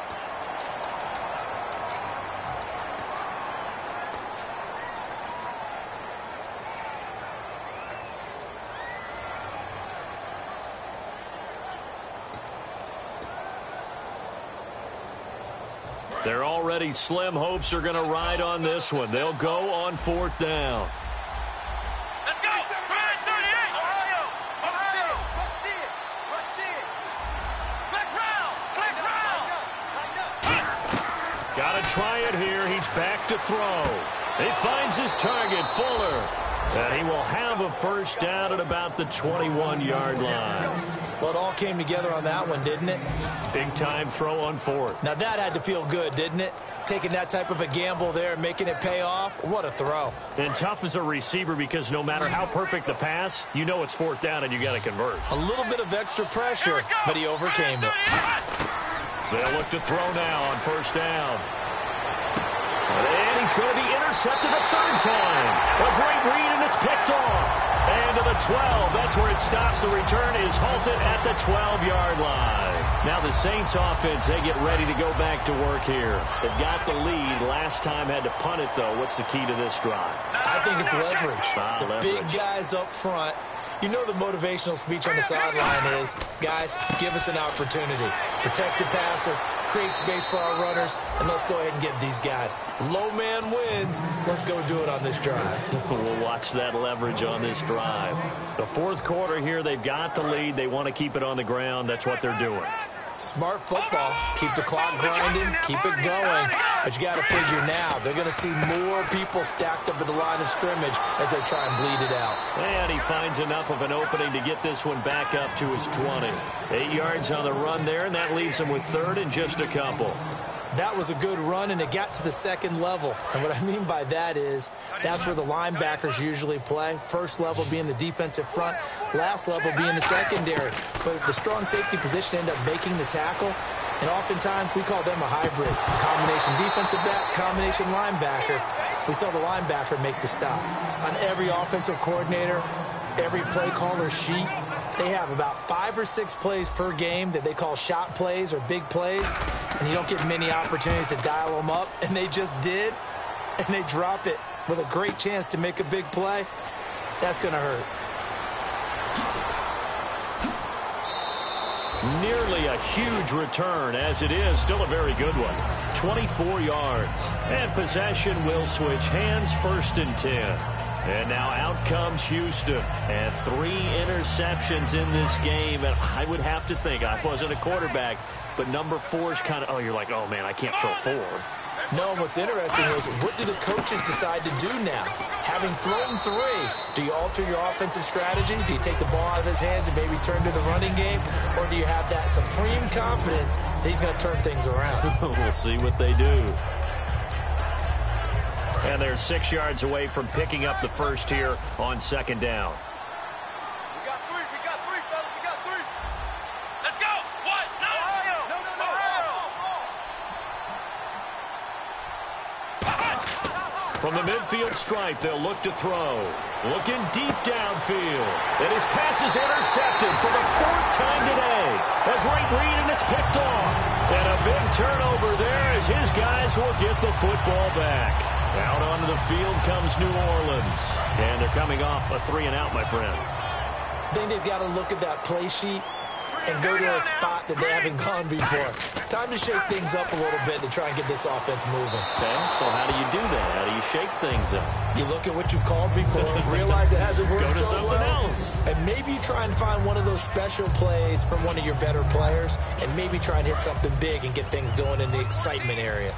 They're already slim hopes are going to ride on this one. They'll go on 4th down. Let's go. 38. Ohio. Let's see it. Flex round. Got to try it here. He's back to throw. He finds his target, Fuller. And he will have a 1st down at about the 21-yard line. Well, it all came together on that one, didn't it? Big-time throw on 4th. Now, that had to feel good, didn't it? Taking that type of a gamble there and making it pay off. What a throw. And tough as a receiver because no matter how perfect the pass, you know it's 4th down and you got to convert. A little bit of extra pressure, but he overcame it. They'll look to throw now on 1st down. And he's going to be intercepted a 3rd time. A great read, and it's picked off. And to the 12. That's where it stops. The return is halted at the 12-yard line. Now the Saints offense, they get ready to go back to work here. They've got the lead. Last time had to punt it, though. What's the key to this drive? I think it's leverage. Leverage. Big guys up front. You know the motivational speech on the sideline is, guys, give us an opportunity. Protect the passer, create space for our runners, and let's go ahead and get these guys. Low man wins. Let's go do it on this drive. We'll watch that leverage on this drive. The 4th quarter here, they've got the lead. They want to keep it on the ground. That's what they're doing. Smart football. Keep the clock grinding. Keep it going. But you got to figure now, they're going to see more people stacked up at the line of scrimmage as they try and bleed it out. And he finds enough of an opening to get this one back up to his 20. 8 yards on the run there, and that leaves him with 3rd and just a couple. That was a good run, and it got to the 2nd level. And what I mean by that is that's where the linebackers usually play. 1st level being the defensive front, last level being the secondary. But the strong safety position ended up making the tackle, and oftentimes we call them a hybrid. Combination defensive back, combination linebacker. We saw the linebacker make the stop. On every offensive coordinator, every play caller sheet, they have about 5 or 6 plays per game that they call shot plays or big plays, and you don't get many opportunities to dial them up, and they just did, and they drop it with a great chance to make a big play. That's going to hurt. Nearly a huge return, as it is still a very good one. 24 yards. And possession will switch hands, 1st and 10. And now out comes Houston. And 3 interceptions in this game. And I would have to think, I wasn't a quarterback, but number 4 is kind of, you're like, oh, man, I can't throw 4. No, what's interesting is what do the coaches decide to do now? Having thrown 3, do you alter your offensive strategy? Do you take the ball out of his hands and maybe turn to the running game? Or do you have that supreme confidence that he's going to turn things around? We'll see what they do. And they're 6 yards away from picking up the first here on second down. We got three, fellas. We got three. Let's go. What? No. No. From the midfield stripe, they'll look to throw. Looking deep downfield. And his pass is intercepted for the 4th time today. A great read, and it's picked off. And a big turnover there as his guys will get the football back. Out onto the field comes New Orleans. And they're coming off a 3-and-out, my friend. I think they've got to look at that play sheet and go to a spot that they haven't gone before. Time to shake things up a little bit to try and get this offense moving. Okay, so how do you do that? How do you shake things up? You look at what you've called before, realize it hasn't worked Go to so something well, else. and maybe try and find one of those special plays from one of your better players, and maybe try and hit something big and get things going in the excitement area.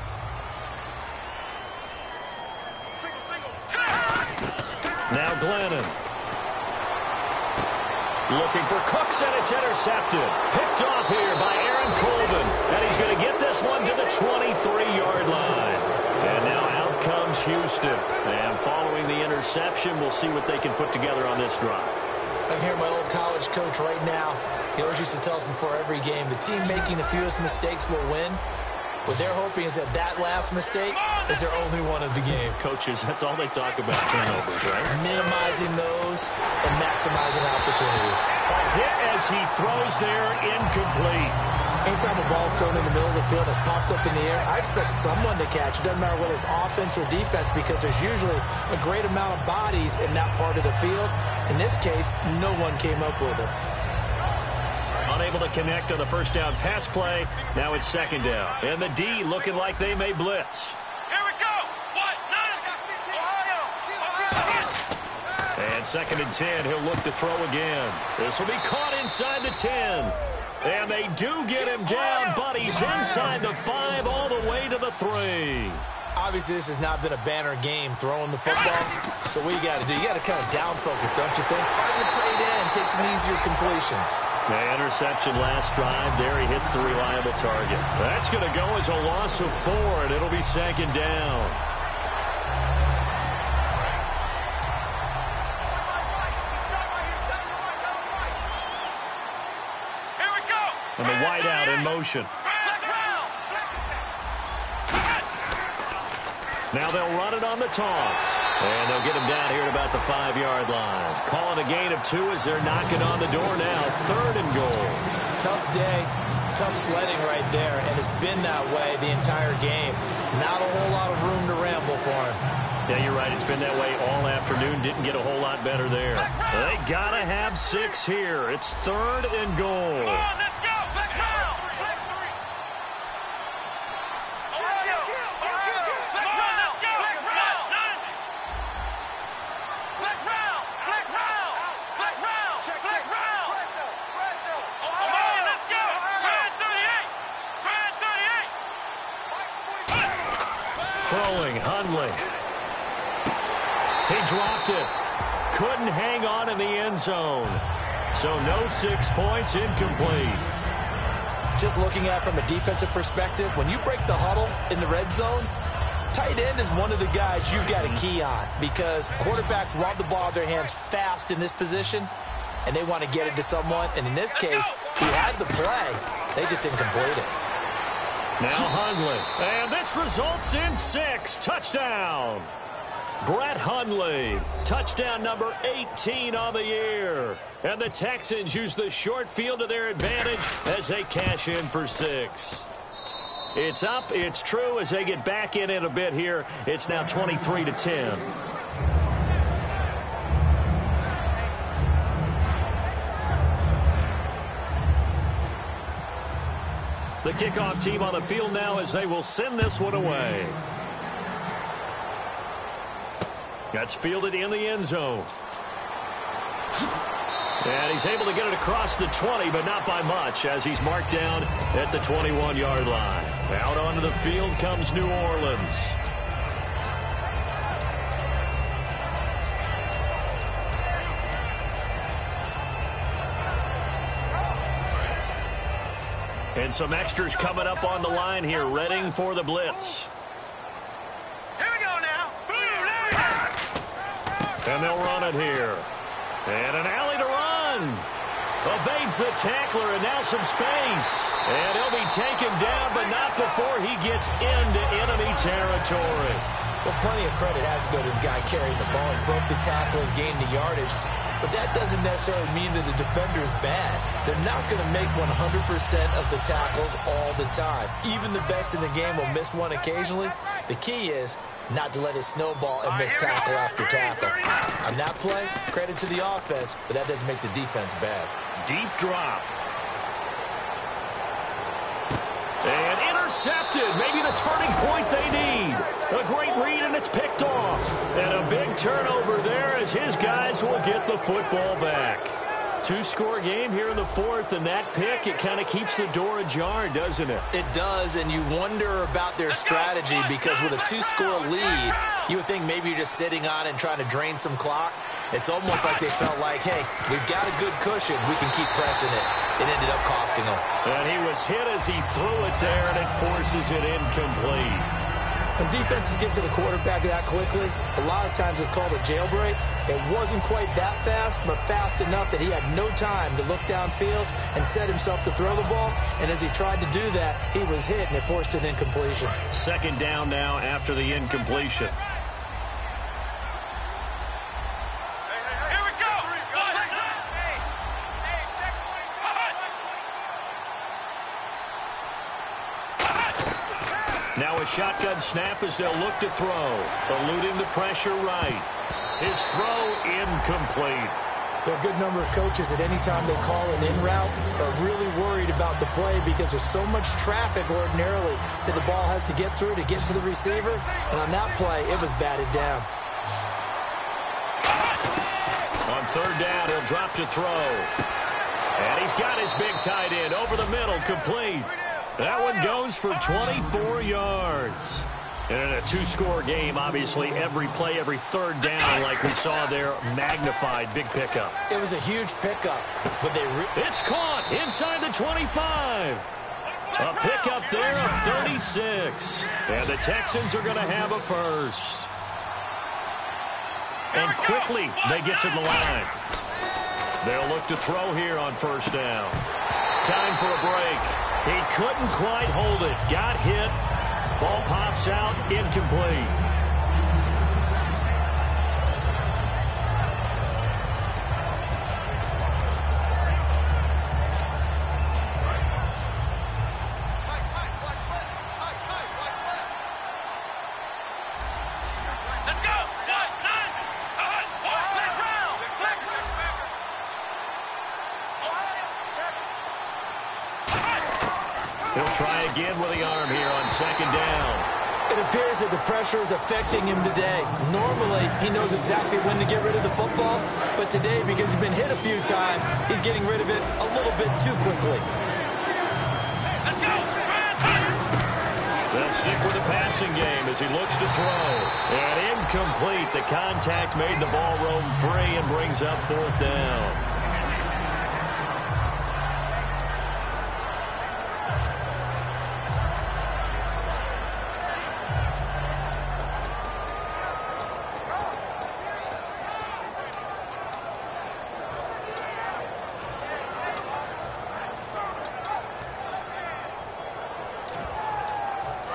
Now Glennon. Looking for Cooks, and it's intercepted. Picked off here by Aaron Colvin. And he's going to get this one to the 23-yard line. And now out comes Houston. And following the interception, we'll see what they can put together on this drive. I can hear my old college coach right now. He always used to tell us before every game, the team making the fewest mistakes will win. What they're hoping is that last mistake is their only one of the game. Coaches, that's all they talk about, turnovers, right? Minimizing those and maximizing opportunities. A hit as he throws there, incomplete. Anytime a ball's thrown in the middle of the field, it's popped up in the air, I expect someone to catch. It doesn't matter whether it's offense or defense, because there's usually a great amount of bodies in that part of the field. In this case, no one came up with it. Unable to connect on the first down pass play. Now it's second down. And the D looking like they may blitz. Here we go. What? Ohio. And second and 10, he'll look to throw again. This will be caught inside the 10. And they do get him down, but he's inside the 5 all the way to the 3. Obviously, this has not been a banner game throwing the football. So what you got to do, you got to kind of down focus, don't you think? Find the tight end, take some easier completions. The interception last drive. There he hits the reliable target. That's going to go as a loss of 4, and it'll be second down. Here we go. And the wideout in motion. Now they'll run it on the toss. And they'll get him down here at about the 5-yard line. Calling a gain of 2 as they're knocking on the door now. 3rd and goal. Tough day, tough sledding right there, and it's been that way the entire game. Not a whole lot of room to ramble for him. Yeah, you're right. It's been that way all afternoon. Didn't get a whole lot better there. They got to have 6 here. It's 3rd and goal. Come on, let's go. Let's go. Throwing, Hundley. He dropped it. Couldn't hang on in the end zone. So no 6 points, incomplete. Just looking at it from a defensive perspective, when you break the huddle in the red zone, tight end is one of the guys you've got to key on, because quarterbacks want the ball in their hands fast in this position, and they want to get it to someone. And in this case, he had the play. They just didn't complete it. Now Hundley. And this results in 6. Touchdown. Brett Hundley. Touchdown number 18 on the year. And the Texans use the short field to their advantage as they cash in for 6. It's up. It's true as they get back in it a bit here. It's now 23-10. The kickoff team on the field now as they will send this one away. That's fielded in the end zone. And he's able to get it across the 20, but not by much, as he's marked down at the 21-yard line. Out onto the field comes New Orleans. And some extras coming up on the line here, readying for the blitz. Here we go now. And they'll run it here. And an alley to run. Evades the tackler, and now some space. And he'll be taken down, but not before he gets into enemy territory. Well, plenty of credit has to go to the guy carrying the ball. He broke the tackle and gained the yardage. But that doesn't necessarily mean that the defender's bad. They're not going to make 100% of the tackles all the time. Even the best in the game will miss one occasionally. The key is not to let it snowball and miss tackle after tackle. On that play, credit to the offense, but that doesn't make the defense bad. Deep drop. And intercepted. Maybe the turning point they need. A great read, and it's picked off. And a big turnover there as his guys will get the football back. Two-score game here in the fourth, and that pick, it kind of keeps the door ajar, doesn't it? It does, and you wonder about their strategy because with a two-score lead, you would think maybe you're just sitting on it and trying to drain some clock. It's almost like they felt like, hey, we've got a good cushion. We can keep pressing it. It ended up costing them. And he was hit as he threw it there, and it forces it incomplete. When defenses get to the quarterback that quickly, a lot of times it's called a jailbreak. It wasn't quite that fast, but fast enough that he had no time to look downfield and set himself to throw the ball. And as he tried to do that, he was hit, and it forced an incompletion. Second down now after the incompletion. Now a shotgun snap as they'll look to throw. Eluding the pressure right. His throw incomplete. There are a good number of coaches that any time they call an in route are really worried about the play because there's so much traffic ordinarily that the ball has to get through to get to the receiver. And on that play, it was batted down. On third down, he'll drop to throw. And he's got his big tight end over the middle, complete. That one goes for 24 yards. And in a two-score game, obviously, every play, every third down, like we saw there, magnified, big pickup. It was a huge pickup, but it's caught inside the 25. A pickup there of 36. And the Texans are going to have a first. And quickly, they get to the line. They'll look to throw here on first down. Time for a break. He couldn't quite hold it. Got hit. Ball pops out. Incomplete. He'll try again with the arm here on second down. It appears that the pressure is affecting him today. Normally, he knows exactly when to get rid of the football, but today, because he's been hit a few times, he's getting rid of it a little bit too quickly. They'll stick with the passing game as he looks to throw. And incomplete. The contact made the ball roam free and brings up fourth down.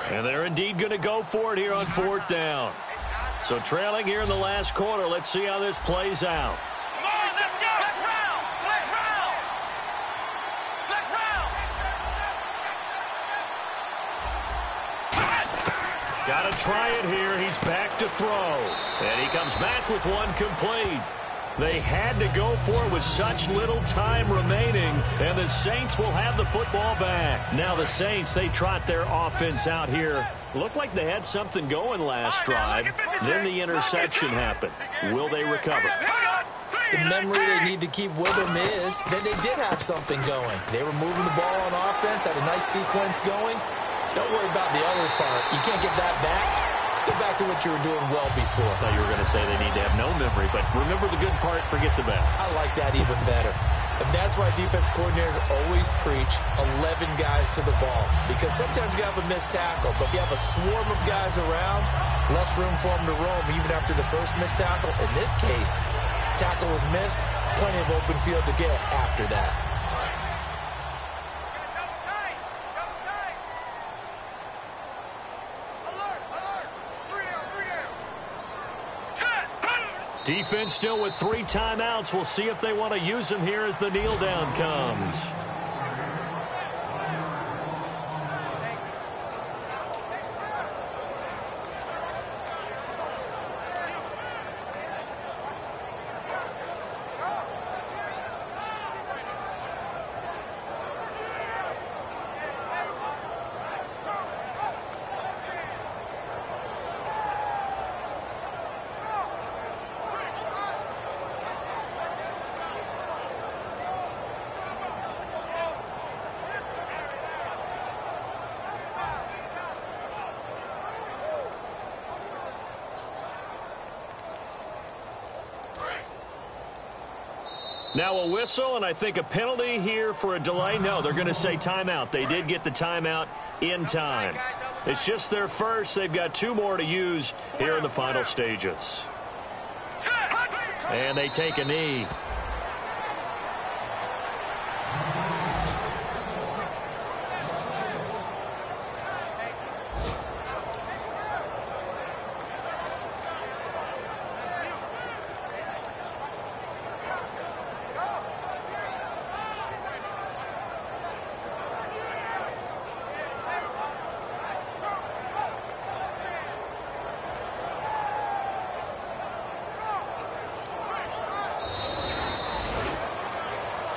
And they're indeed going to go for it here on fourth down. So trailing here in the last quarter. Let's see how this plays out. Come on, let's go. Let's round. Let's round. Let's round. Got to try it here. He's back to throw. And he comes back with one complete. They had to go for it with such little time remaining, and the Saints will have the football back. Now the Saints, they trot their offense out here. Looked like they had something going last drive. Then the interception happened. Will they recover? The memory they need to keep with them is that they did have something going. They were moving the ball on offense, had a nice sequence going. Don't worry about the other part. You can't get that back. Let's go back to what you were doing well before. I thought you were going to say they need to have no memory, but remember the good part, forget the bad. I like that even better. And that's why defense coordinators always preach 11 guys to the ball. Because sometimes you have a missed tackle, but if you have a swarm of guys around, less room for them to roam even after the first missed tackle. In this case, tackle was missed, plenty of open field to get after that. Defense still with 3 timeouts. We'll see if they want to use them here as the kneel down comes. Now a whistle, and I think a penalty here for a delay. No, they're going to say timeout. They did get the timeout in time. It's just their first. They've got 2 more to use here in the final stages. And they take a knee.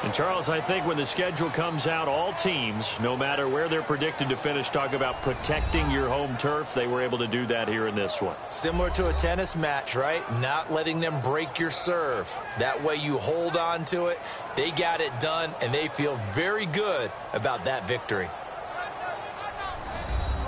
And Charles, I think when the schedule comes out, all teams, no matter where they're predicted to finish, talk about protecting your home turf. They were able to do that here in this one. Similar to a tennis match, right? Not letting them break your serve. That way you hold on to it. They got it done, and they feel very good about that victory.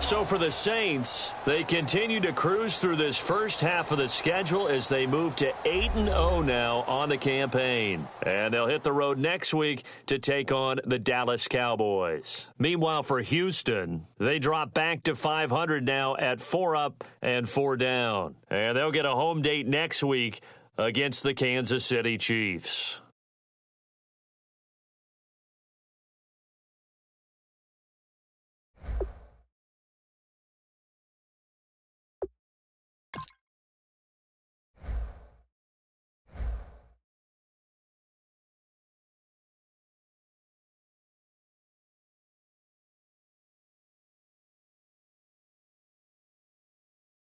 So for the Saints, they continue to cruise through this first half of the schedule as they move to 8-0 now on the campaign. And they'll hit the road next week to take on the Dallas Cowboys. Meanwhile, for Houston, they drop back to 500 now at 4 up and 4 down. And they'll get a home date next week against the Kansas City Chiefs.